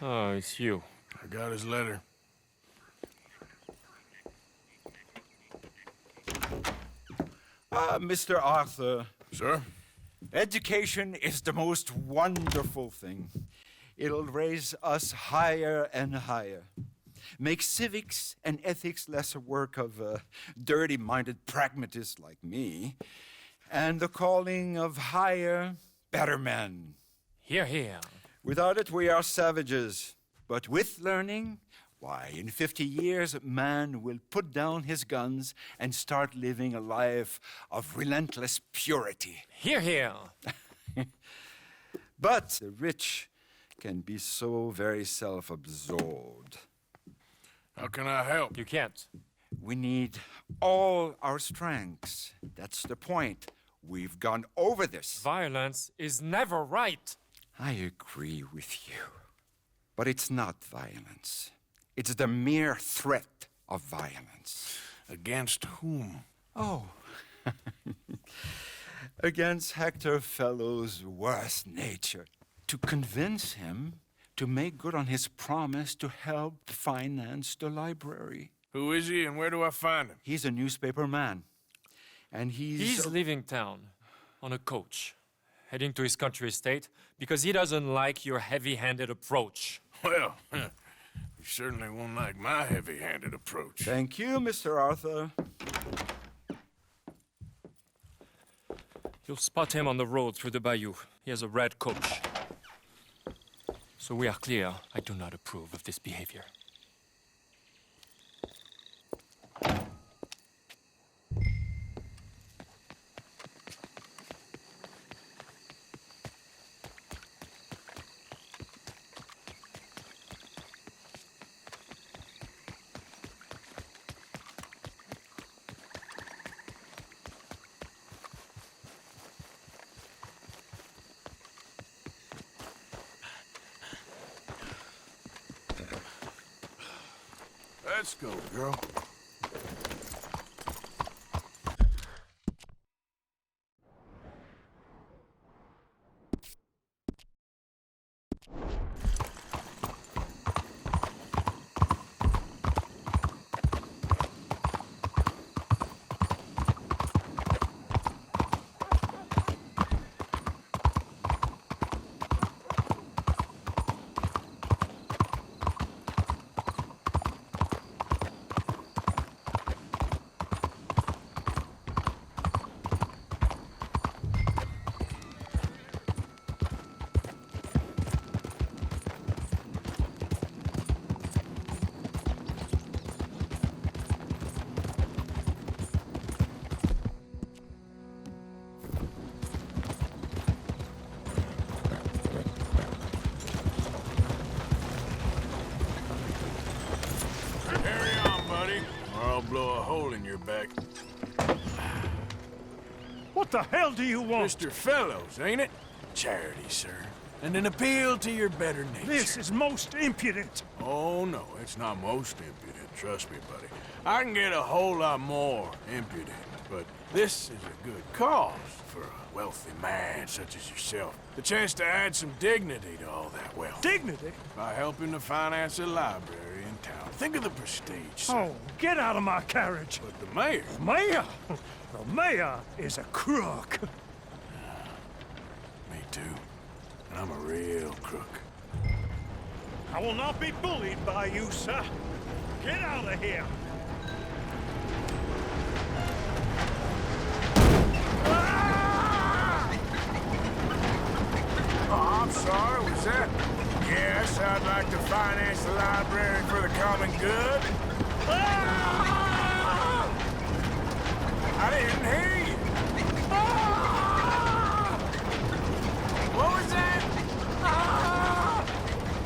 Oh, it's you. I got his letter. Mr. Arthur, Sir? education is the most wonderful thing. It'll raise us higher and higher. Make civics and ethics less a work of dirty-minded pragmatists like me, and the calling of higher, better men. Here, here. Without it, we are savages. But with learning, why, in 50 years, man will put down his guns and start living a life of relentless purity. Here, here. But the rich can be so very self-absorbed. How can I help? You can't. We need all our strengths. That's the point. We've gone over this. Violence is never right. I agree with you. But it's not violence. It's the mere threat of violence. Against whom? Oh. Against Hector Fellow's worst nature. To convince him to make good on his promise to help finance the library. Who is he and where do I find him? He's a newspaper man. And He's leaving town on a coach, heading to his country estate because he doesn't like your heavy-handed approach. Well, you certainly won't like my heavy-handed approach. Thank you, Mr. Arthur. You'll spot him on the road through the bayou. He has a red coach. So we are clear, I do not approve of this behavior. Let's go, girl. Carry on, buddy, or I'll blow a hole in your back. What the hell do you want? Mr. Fellows, ain't it? Charity, sir. And an appeal to your better nature. This is most impudent. Oh, no, it's not most impudent. Trust me, buddy. I can get a whole lot more impudent, but this is a good cause for a wealthy man such as yourself. The chance to add some dignity to all that wealth. Dignity? By helping to finance a library in town. Think of the prestige, sir. Oh, get out of my carriage. But the mayor... Mayor? The mayor is a crook. Me too. And I'm a real crook. I will not be bullied by you, sir. Get out of here. Oh, I'm sorry, was that? Yes, I'd like to finance the library for the common good. I didn't hear you. What was that?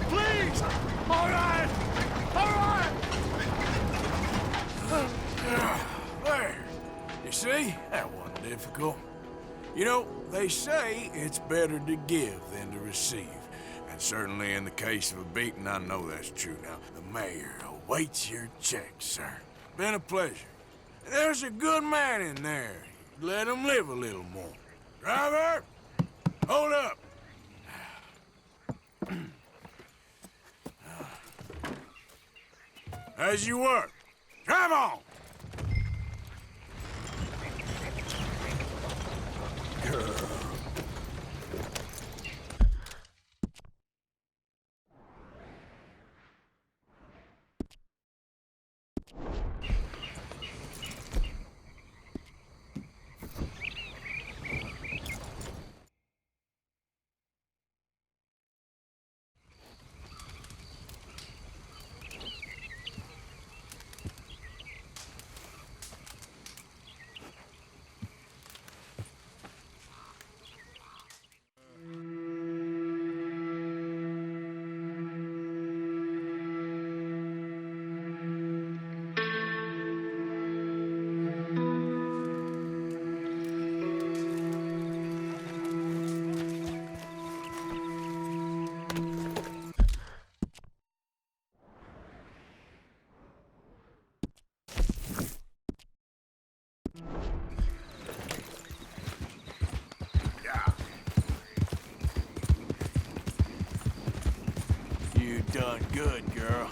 Please! All right! All right! There. You see? That wasn't difficult. You know, they say it's better to give than to receive. And certainly in the case of a beating, I know that's true. Now, the mayor awaits your check, sir. Been a pleasure. There's a good man in there. Let him live a little more. Driver! Hold up! As you were. Drive on! You done good, girl.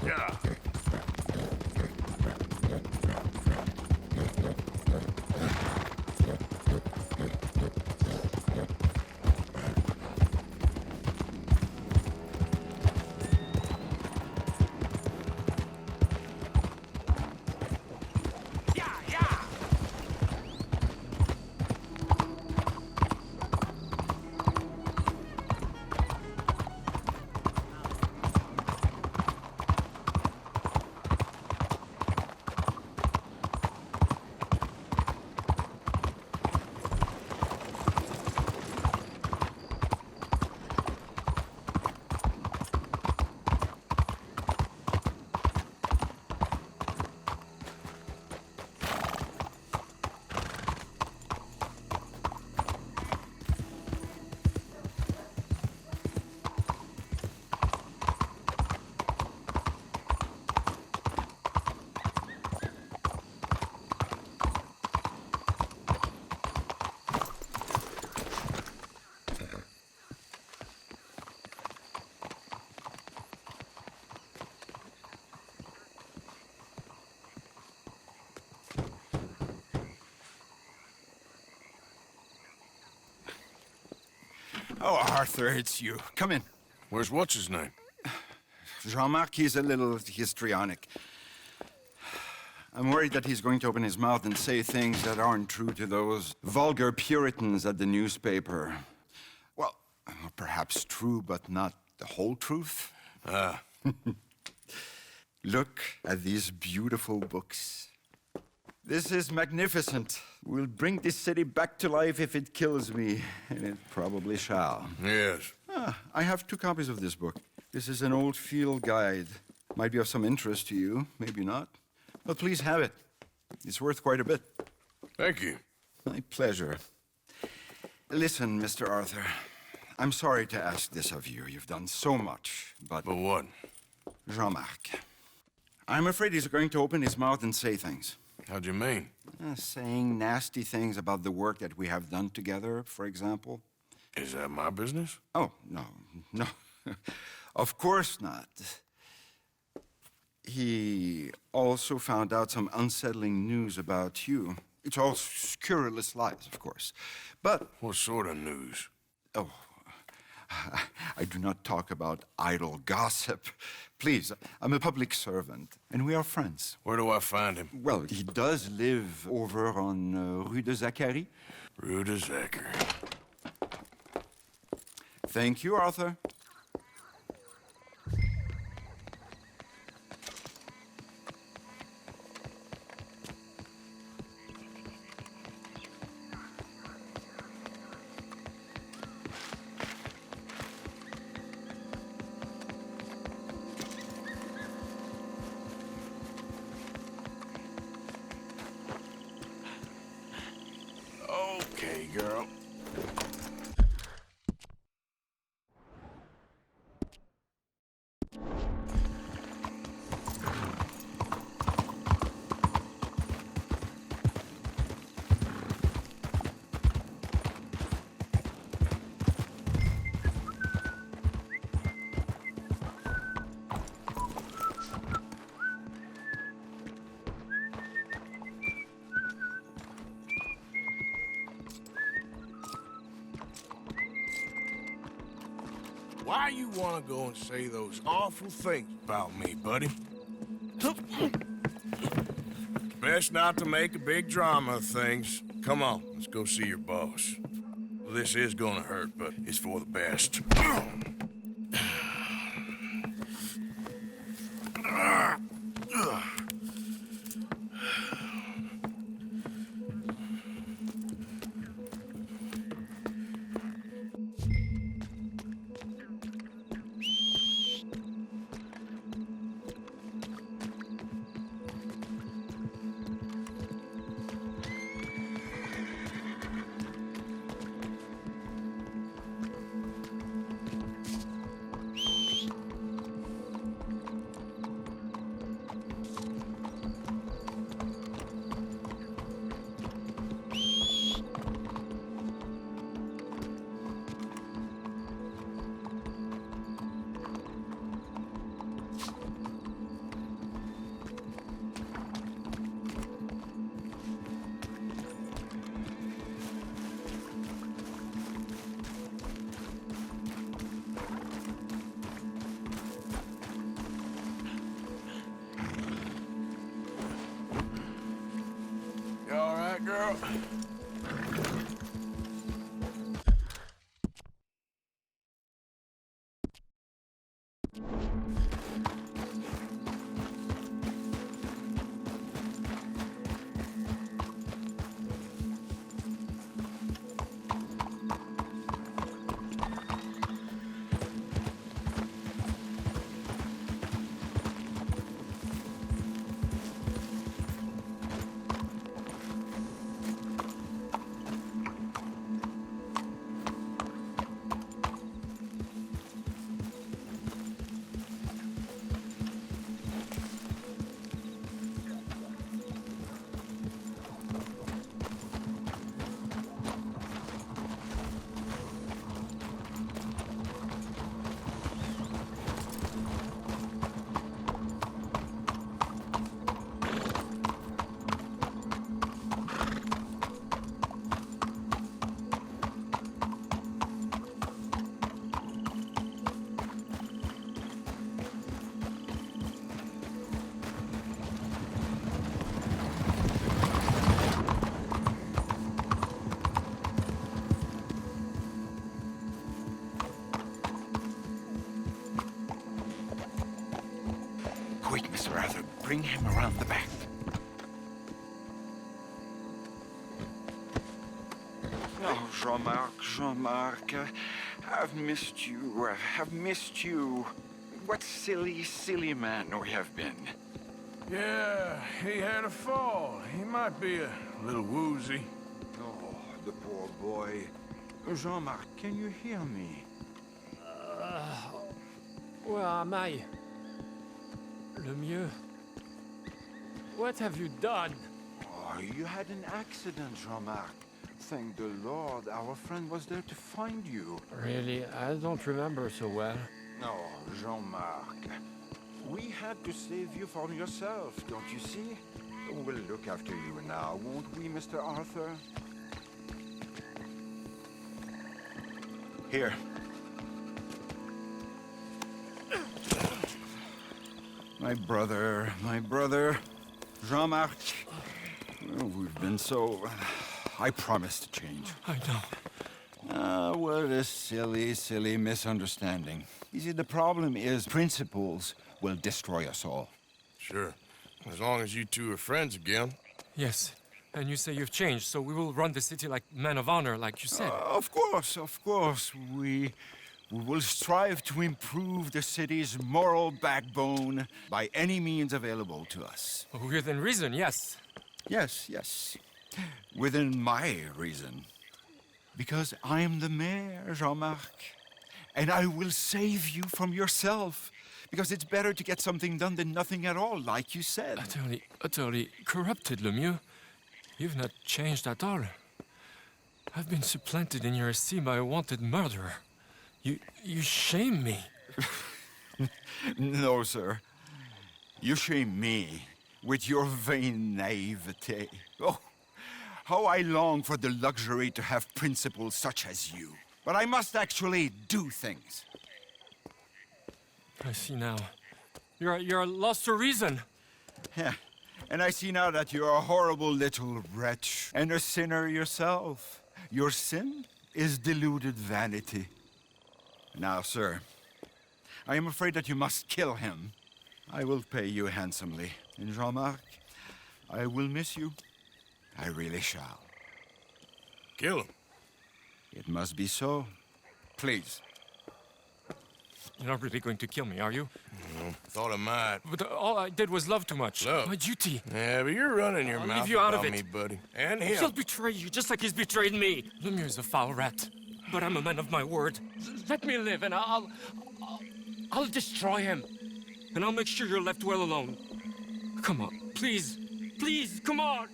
Yeah. Oh, Arthur, it's you. Come in. Where's what's-his-name? Jean-Marc, he's a little histrionic. I'm worried that he's going to open his mouth and say things that aren't true to those vulgar Puritans at the newspaper. Well, perhaps true, but not the whole truth. Look at these beautiful books. This is magnificent. We'll bring this city back to life if it kills me, and it probably shall. Yes. I have 2 copies of this book. This is an old field guide. Might be of some interest to you, maybe not. But please have it. It's worth quite a bit. Thank you. My pleasure. Listen, Mr. Arthur, I'm sorry to ask this of you. You've done so much, but... But what? Jean-Marc, I'm afraid he's going to open his mouth and say things. How'd you mean? Saying nasty things about the work that we have done together, for example. Is that my business? Oh, no. Of course not. He also found out some unsettling news about you. It's all scurrilous lies, of course. But... What sort of news? Oh, I do not talk about idle gossip. Please, I'm a public servant, and we are friends. Where do I find him? Well, he does live over on Rue de Zacharie. Rue de Zachary. Thank you, Arthur. why you want to go and say those awful things about me, buddy? Best not to make a big drama of things. Come on, let's go see your boss. Well, this is gonna hurt, but it's for the best. You all right, girl? Quick, Mr. Arthur, bring him around the back. Oh, Jean-Marc, I've missed you. I've missed you. What silly, silly man we have been. Yeah, he had a fall. He might be a little woozy. Oh, the poor boy. Jean-Marc, can you hear me? Where am I? Lemieux? What have you done? Oh, you had an accident, Jean-Marc. Thank the Lord, our friend was there to find you. Really, I don't remember so well. No, Jean-Marc. We had to save you from yourself, don't you see? We'll look after you now, won't we, Mr. Arthur? Here. My brother, Jean-Marc. Oh, we've been so... I promise to change. I know. What a silly, silly misunderstanding. You see, the problem is principles will destroy us all. Sure. As long as you two are friends again. Yes, and you say you've changed, so we will run the city like men of honor, like you said. Of course. We will strive to improve the city's moral backbone by any means available to us. Within reason, yes. Yes. Within my reason. Because I'm the mayor, Jean-Marc. And I will save you from yourself. Because it's better to get something done than nothing at all, like you said. Utterly corrupted, Lemieux. You've not changed at all. I've been supplanted in your esteem by a wanted murderer. You shame me. No, sir. You shame me with your vain naivete. Oh, how I long for the luxury to have principles such as you. But I must actually do things. I see now. You're lost to reason. Yeah. And I see now that you're a horrible little wretch and a sinner yourself. Your sin is deluded vanity. Now, sir, I am afraid that you must kill him. I will pay you handsomely. And Jean-Marc, I will miss you. I really shall. Kill him. It must be so. Please. You're not really going to kill me, are you? Thought I might. But all I did was love too much. Love? My duty. Yeah, but you're running your I'll mouth leave you out of about it. me, buddy. And him. He'll betray you just like he's betrayed me. Lemieux is a foul rat, but I'm a man of my word. Let me live, and I'll destroy him, and I'll make sure you're left well alone. Come on, please, please, come on.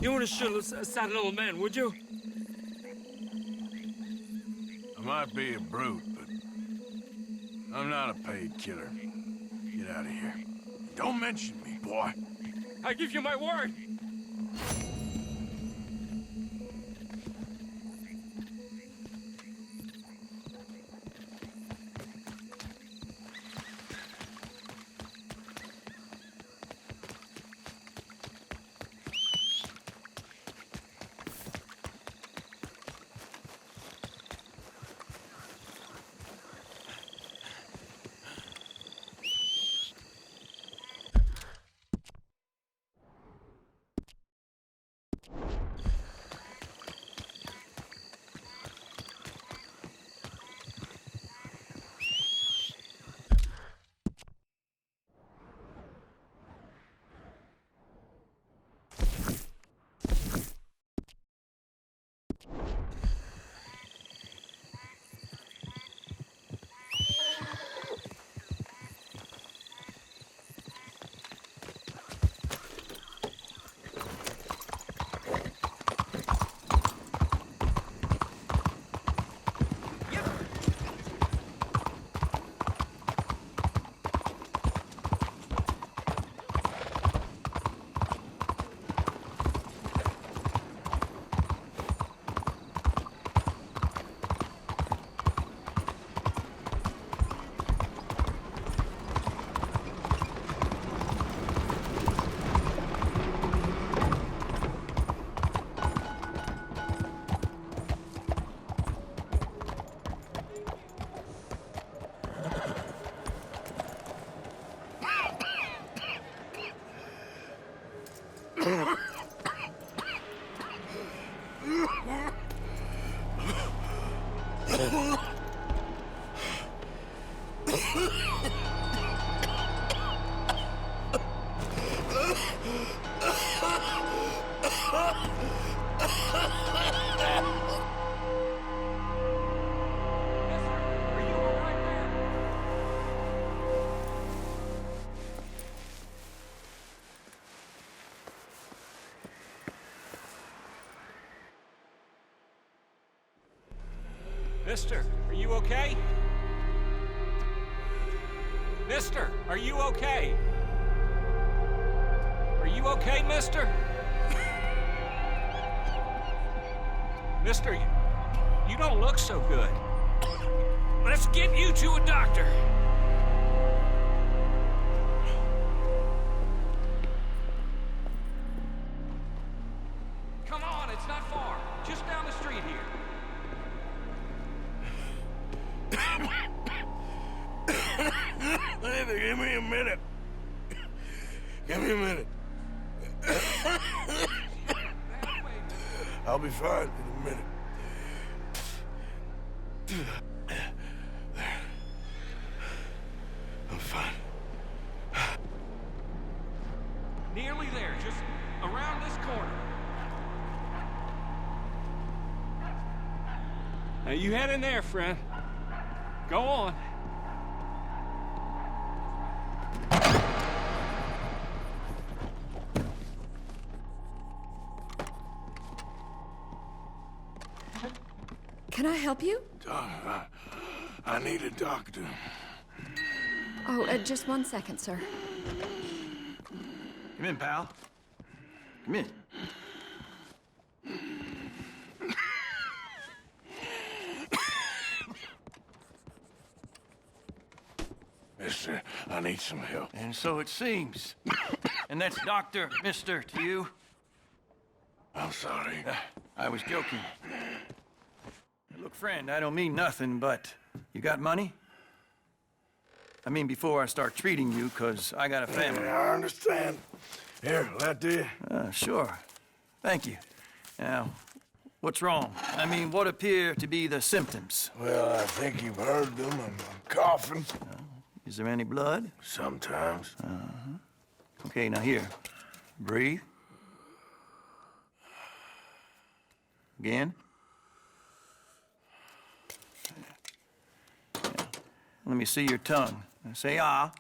You wouldn't shoot a sad little man, would you? I might be a brute, but I'm not a paid killer. Get out of here. Don't mention me, boy. I give you my word. Mister, are you okay? Mister, are you okay? Are you okay, mister? Mister, you don't look so good. Let's get you to a doctor. Come on, it's not far. Just down the street here. Give me a minute. Give me a minute. I'll be fine in a minute. There. I'm fine. Nearly there, just around this corner. Now you head in there, friend. Go on. Can I help you? I need a doctor. Oh, just 1 second, sir. Come in, pal. Come in. Mister, I need some help. And so it seems. And that's Dr. Mister to you? I'm sorry. I was joking. Look, friend, I don't mean nothing, but you got money? I mean, before I start treating you, 'cause I got a family. Yeah, I understand. Here, that there. Sure. Thank you. Now, what's wrong? I mean, what appear to be the symptoms? Well, I think you've heard them. I'm coughing. Is there any blood? Sometimes. Okay, now here. Breathe. Again. Yeah. Let me see your tongue. Now say ah.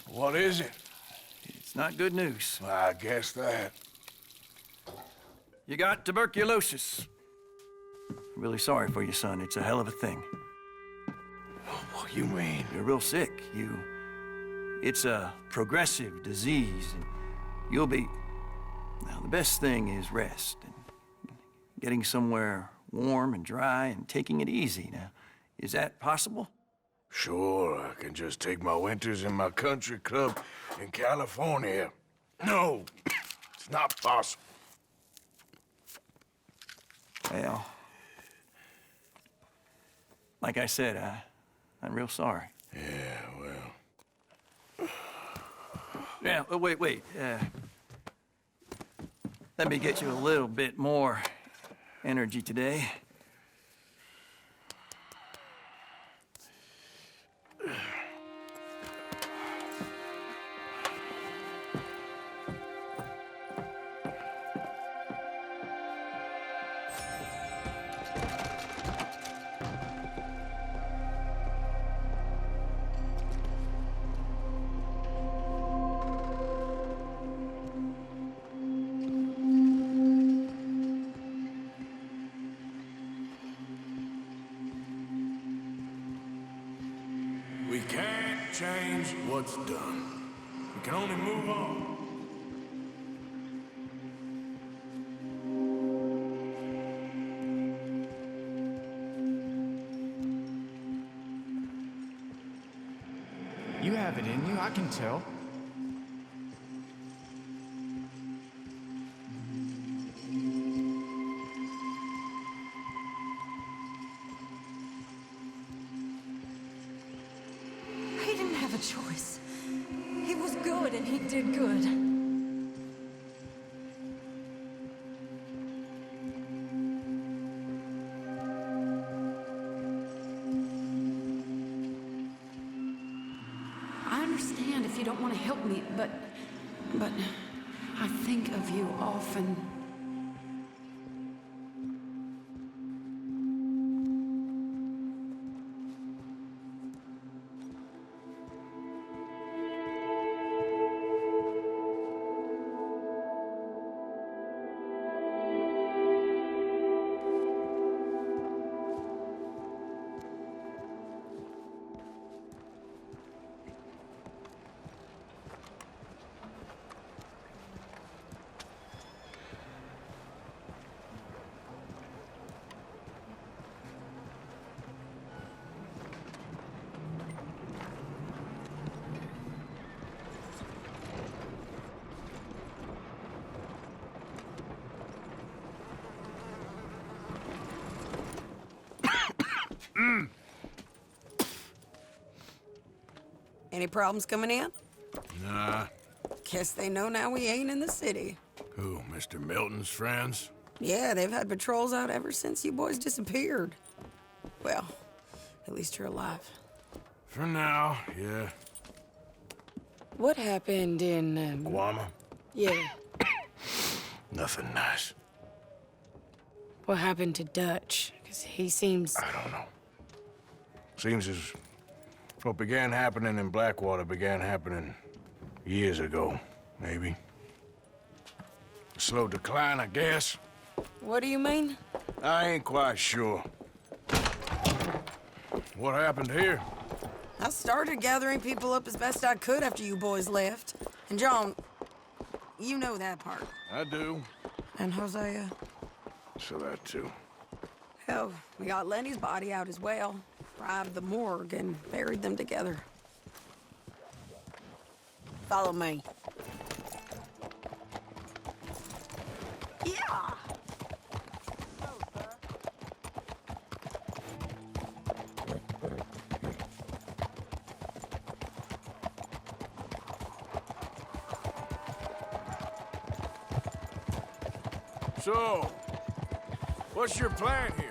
What is it? It's not good news. Well, I guess that. You got tuberculosis. I'm really sorry for you, son. It's a hell of a thing. What you mean? You're real sick. It's a progressive disease, and you'll be... Now, the best thing is rest, and getting somewhere warm and dry, and taking it easy. Now, is that possible? Sure, I can just take my winters in my country club in California. No, it's not possible. Well, like I said, I'm real sorry. Yeah, well... Yeah, wait. Let me get you a little bit more energy today. We can't change what's done. We can only move on. You have it in you, I can tell. He didn't have a choice. He was good and he did good. I understand if you don't want to help me, but I think of you often. Any problems coming in? Nah. Guess they know now we ain't in the city. Who, Mr. Milton's friends? Yeah, they've had patrols out ever since you boys disappeared. Well, at least you're alive. For now, yeah. What happened in, Guama? Yeah. Nothing nice. What happened to Dutch? Because he seems... I don't know. Seems as what began happening in Blackwater began happening years ago, maybe. A slow decline, I guess. What do you mean? I ain't quite sure. What happened here? I started gathering people up as best I could after you boys left. And John, You know that part. I do. And Hosea? So that too. Hell, we got Lenny's body out as well. Robbed the morgue and buried them together. Follow me. Yeah! So, what's your plan here?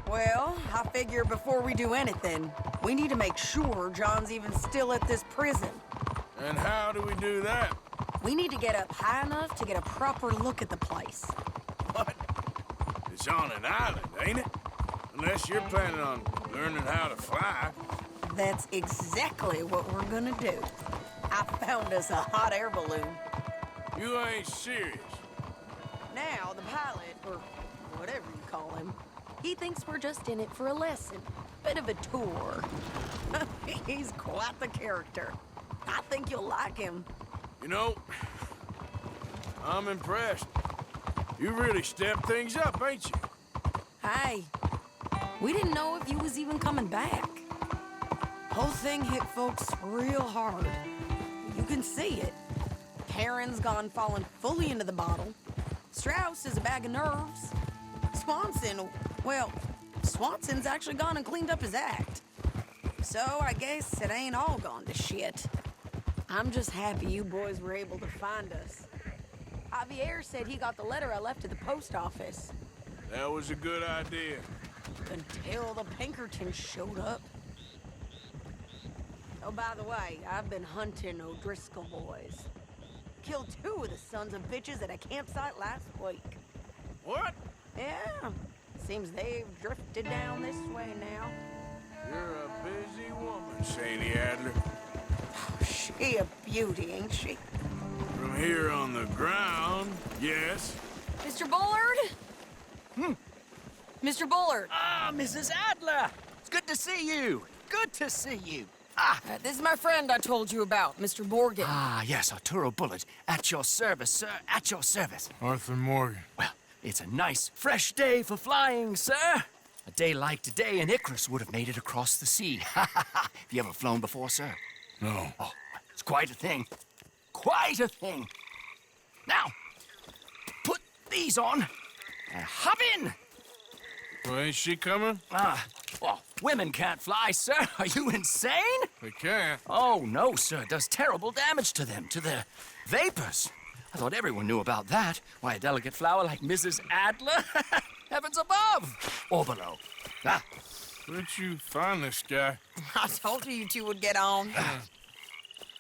Well, I figure before we do anything, we need to make sure John's even still at this prison. And how do we do that? We need to get up high enough to get a proper look at the place. What? It's on an island, ain't it? Unless you're planning on learning how to fly. That's exactly what we're gonna do. I found us a hot air balloon. You ain't serious. Now, the pilot, or whatever you call him, he thinks we're just in it for a lesson. Bit of a tour. He's quite the character. I think you'll like him. You know, I'm impressed. You really stepped things up, ain't you? Hey, we didn't know if you was even coming back. Whole thing hit folks real hard. You can see it. Karen's gone falling fully into the bottle. Strauss is a bag of nerves. Swanson's actually gone and cleaned up his act. So I guess it ain't all gone to shit. I'm just happy you boys were able to find us. Javier said he got the letter I left at the post office. That was a good idea. Until the Pinkertons showed up. Oh, by the way, I've been hunting O'Driscoll boys. Killed 2 of the sons of bitches at a campsite last week. What? Yeah, seems they've drifted down this way now. You're a busy woman, Sadie Adler. She a beauty, ain't she? From here on the ground, yes. Mr. Bullard? Mr. Bullard. Ah, Mrs. Adler! It's good to see you. Good to see you. This is my friend I told you about, Mr. Morgan. Ah, yes, Arturo Bullard. At your service, sir. At your service. Arthur Morgan. Well, it's a nice, fresh day for flying, sir. A day like today, and Icarus would have made it across the sea. Have you ever flown before, sir? No. Oh, it's quite a thing. Quite a thing. Now, put these on and hop in. Well, ain't she coming? Well, women can't fly, sir. Are you insane? They can't. Oh, no, sir. It does terrible damage to them, to their vapors. I thought everyone knew about that. Why, a delicate flower like Mrs. Adler? Heavens above or below. Where'd you find this guy? I told you two would get on.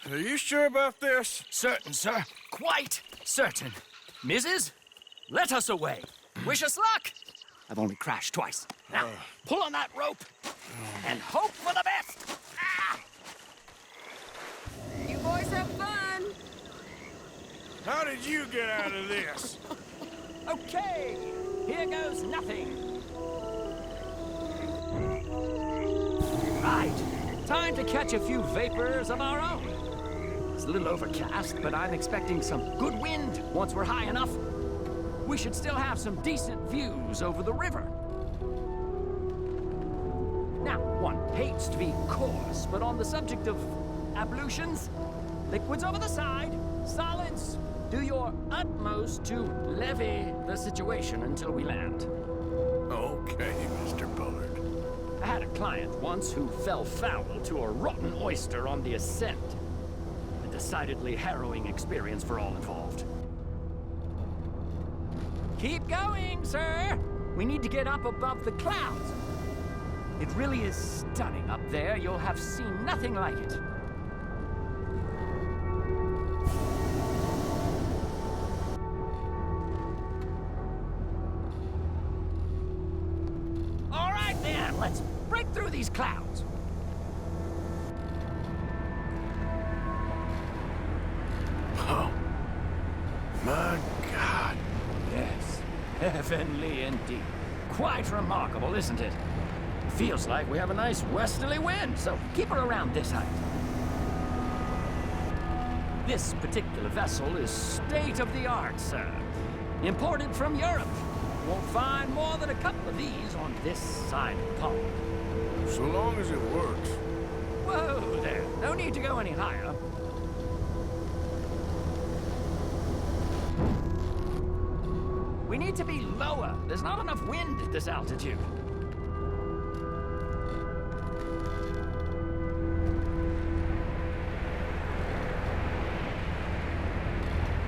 Are you sure about this? Certain, sir. Quite certain. Mrs., let us away. Wish us luck. I've only crashed twice. Now, pull on that rope and hope for the best. You boys have fun. How did you get out of this? Okay, here goes nothing. Right, time to catch a few vapors of our own. It's a little overcast, but I'm expecting some good wind once we're high enough. We should still have some decent views over the river. Now, one hates to be coarse, but on the subject of ablutions, liquids over the side, solids, do your utmost to levy the situation until we land. Okay, Mr. Bullard. I had a client once who fell foul to a rotten oyster on the ascent. A decidedly harrowing experience for all involved. Keep going, sir. We need to get up above the clouds. It really is stunning up there. You'll have seen nothing like it. All right, then. Let's break through these clouds. Oh, my God. Yes, heavenly indeed. Quite remarkable, isn't it? Feels like we have a nice westerly wind, so keep her around this height. This particular vessel is state-of-the-art, sir. Imported from Europe. Won't find more than a couple of these on this side of the pond. So long as it works. Whoa there. No need to go any higher. We need to be lower. There's not enough wind at this altitude.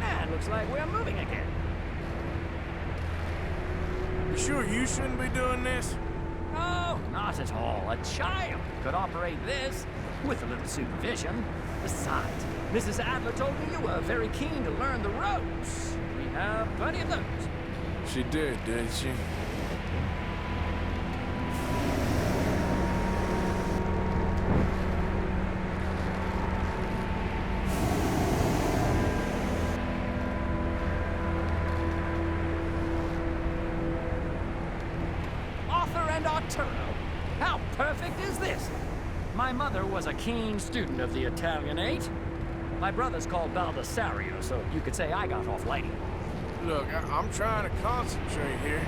And looks like we're moving again. You sure you shouldn't be doing this? No, not at all. A child could operate this with a little supervision. Besides, Mrs. Adler told me you were very keen to learn the ropes. We have plenty of those. She did she? Arthur and Arturo. How perfect is this? My mother was a keen student of the Italianate. My brother's called Baldessario, so you could say I got off lighting. Look, I'm trying to concentrate here.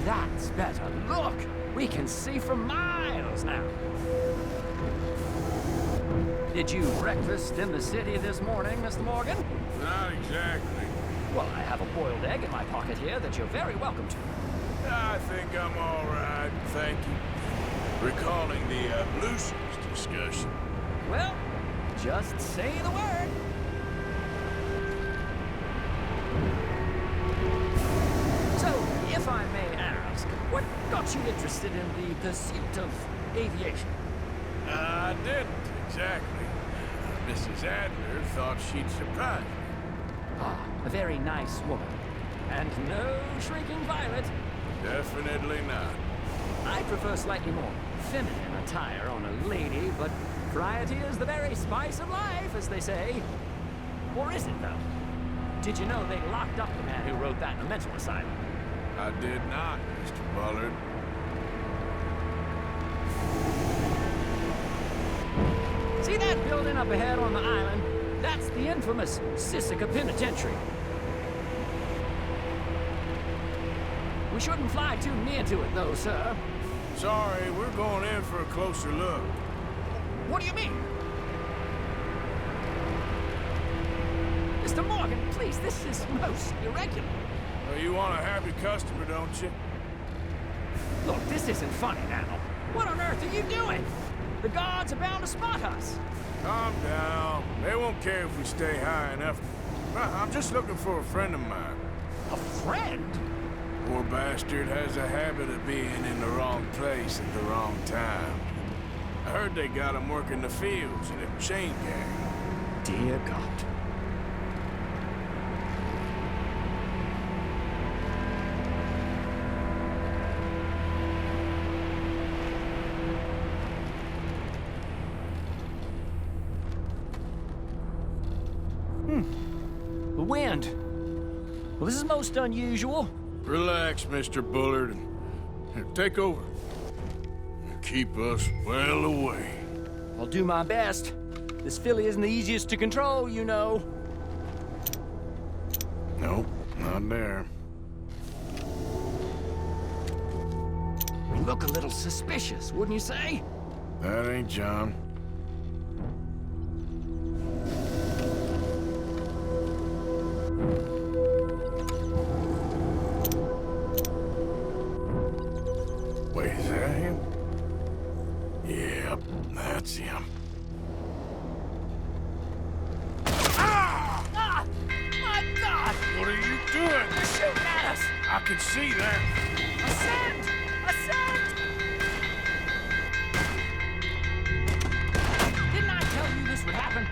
That's better. Look! We can see for miles now. Did you breakfast in the city this morning, Mr. Morgan? Not exactly. Well, I have a boiled egg in my pocket here that you're very welcome to. I think I'm all right, thank you. Recalling the Lucy's discussion. Well, just say the word. So, if I may ask, what got you interested in the pursuit of aviation? I didn't, exactly. Mrs. Adler thought she'd surprise me. Ah, a very nice woman. And no shrinking violet. Definitely not. I prefer slightly more feminine attire on a lady, but variety is the very spice of life, as they say. Or is it, though? Did you know they locked up the man who wrote that in a mental asylum? I did not, Mr. Bullard. See that building up ahead on the island? That's the infamous Sisika Penitentiary. We shouldn't fly too near to it, though, sir. Sorry, we're going in for a closer look. What do you mean? Mr. Morgan, please, this is most irregular. Well, you want a happy customer, don't you? Look, this isn't funny now. What on earth are you doing? The guards are bound to spot us. Calm down. They won't care if we stay high enough. I'm just looking for a friend of mine. A friend? Poor bastard has a habit of being in the wrong place at the wrong time. I heard they got him working the fields in a chain gang. Dear God. The wind. Well, this is most unusual. Relax, Mr. Bullard. Here, take over. Keep us well away. I'll do my best. This filly isn't the easiest to control, you know. Nope, not there. We look a little suspicious, wouldn't you say? That ain't John. Wait, is that him? Yep, that's him. Ah! My God! What are you doing? They're shooting at us! I can see that. Ascend! Ascend! Didn't I tell you this would happen?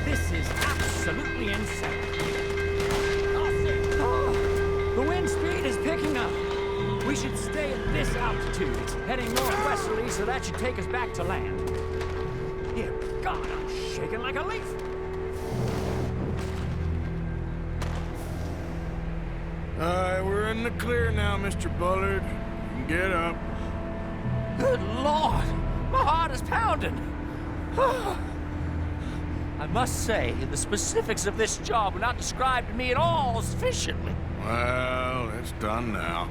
This is absolutely insane. Oh, the wind speed is picking up. We should stay at this altitude. altitude. It's heading northwesterly, so that should take us back to land. Dear God, I'm shaking like a leaf. Alright, we're in the clear now, Mr. Bullard. You can get up. Good Lord, my heart is pounding. I must say, the specifics of this job were not described to me at all sufficiently. Well, it's done now.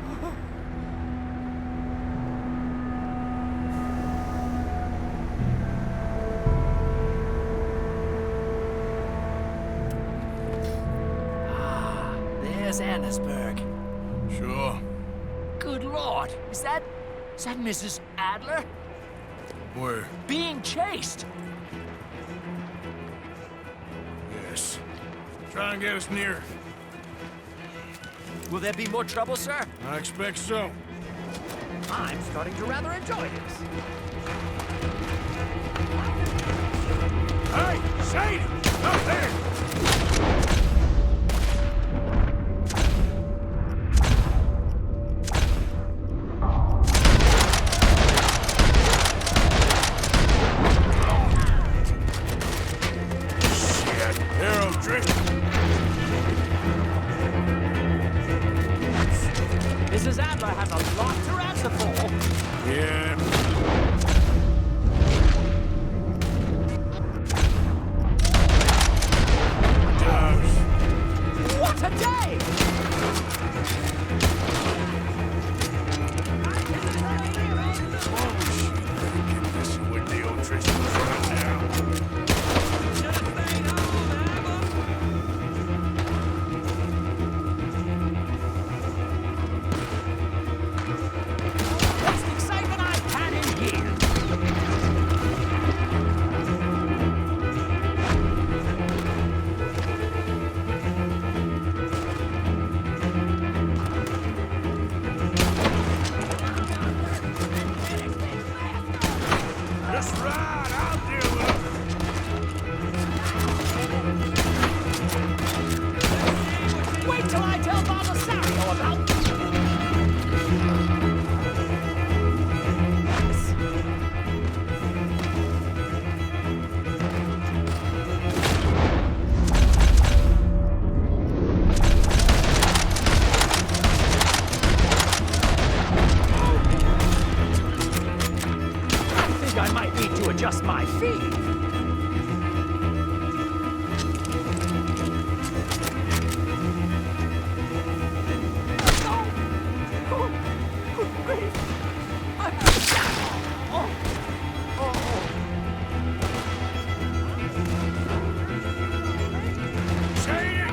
There's Annesburg. Sure. Good Lord, is that Mrs. Adler? Where? Being chased. Yes. Try and get us near. Will there be more trouble, sir? I expect so. I'm starting to rather enjoy this. Hey, Sadie! Up there! Mrs. Adler has a lot to answer for. Yeah. What a day! With the old Tristan right now. Best excitement I've had in years. That's right, I'll deal with it. Wait till I tell Belisario about this. I think I might need to adjust my feed. Sadie!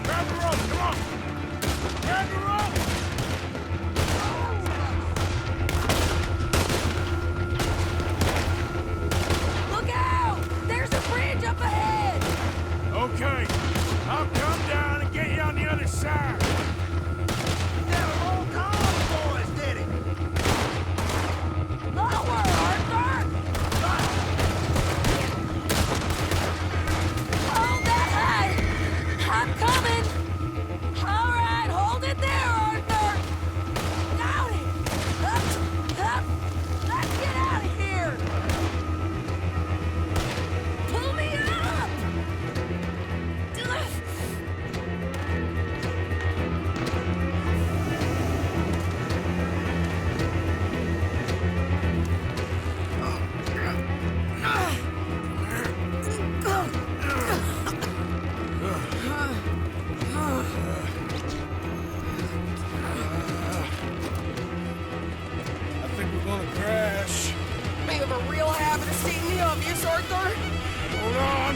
Grab the rope, come on! Grab the rope! Look out! There's a bridge up ahead! Okay, I'll come down and get you on the other side. Lower, Arthur! Hold that high! I'm coming! All right, hold it there, Arthur! Got it! Up, up! Let's get out of here! Pull me up! I think we're gonna crash. You have a real habit of seeing the obvious, Arthur. Hold on.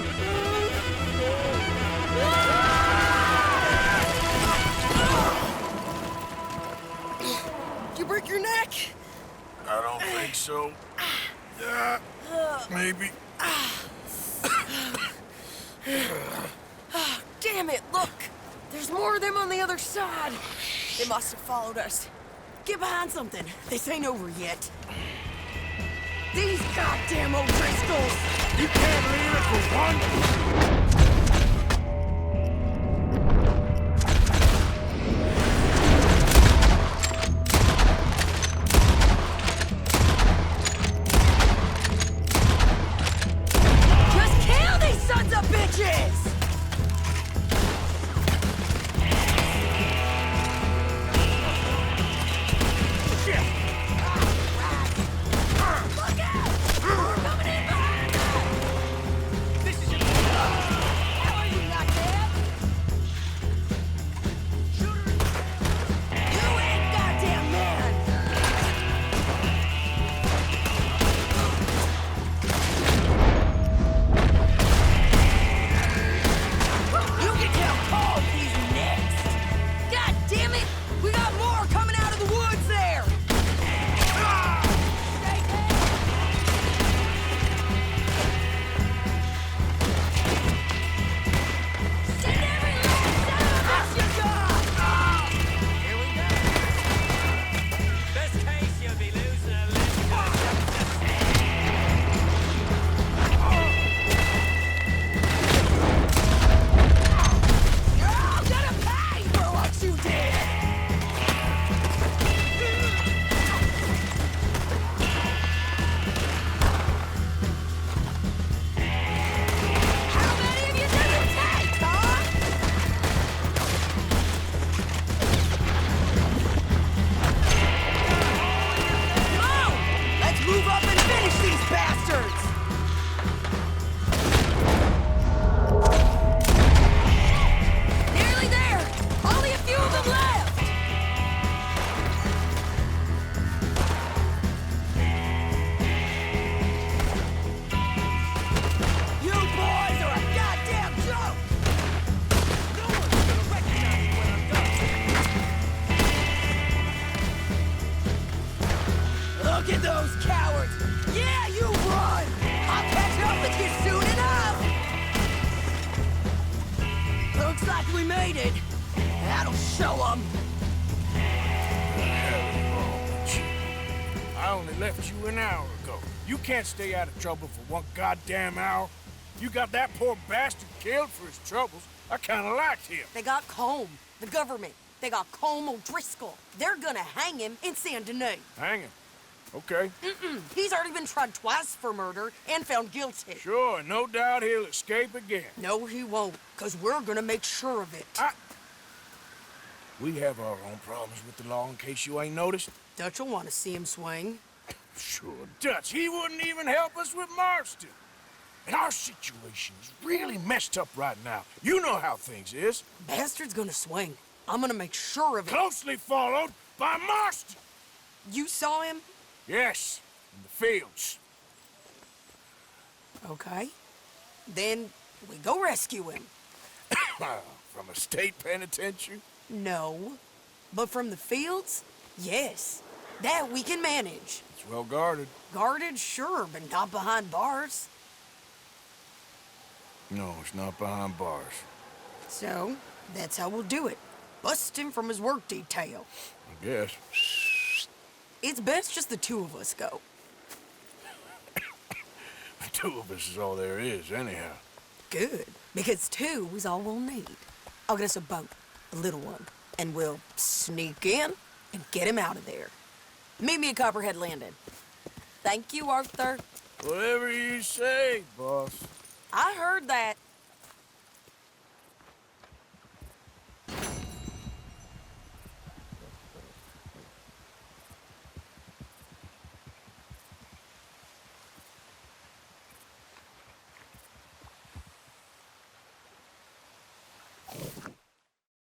Did you break your neck? I don't think so. Maybe. Damn it, look! There's more of them on the other side. They must have followed us. Get behind something. This ain't over yet. These goddamn O'Driscolls! You can't leave it for one. waited. That'll show them. I only left you an hour ago. You can't stay out of trouble for one goddamn hour. You got that poor bastard killed for his troubles. I kinda liked him. They got Colm, the government. They got Colm O'Driscoll. They're gonna hang him in Saint Denis. Hang him. Okay. He's already been tried twice for murder and found guilty. Sure, no doubt he'll escape again. No, he won't, because we're gonna make sure of it. We have our own problems with the law in case you ain't noticed. Dutch will want to see him swing. Sure, Dutch, he wouldn't even help us with Marston. And our situation is really messed up right now. You know how things is. Bastard's gonna swing. I'm gonna make sure of it. Closely followed by Marston. You saw him? Yes, in the fields. Okay. Then we go rescue him. From a state penitentiary? No. But from the fields? Yes. That we can manage. It's well guarded. Guarded, sure, but not behind bars. No, it's not behind bars. So, that's how we'll do it. Bust him from his work detail. I guess. It's best just the two of us go. The two of us is all there is, anyhow. Good, because two is all we'll need. I'll get us a boat, a little one, and we'll sneak in and get him out of there. Meet me at Copperhead Landing. Thank you, Arthur. Whatever you say, boss. I heard that.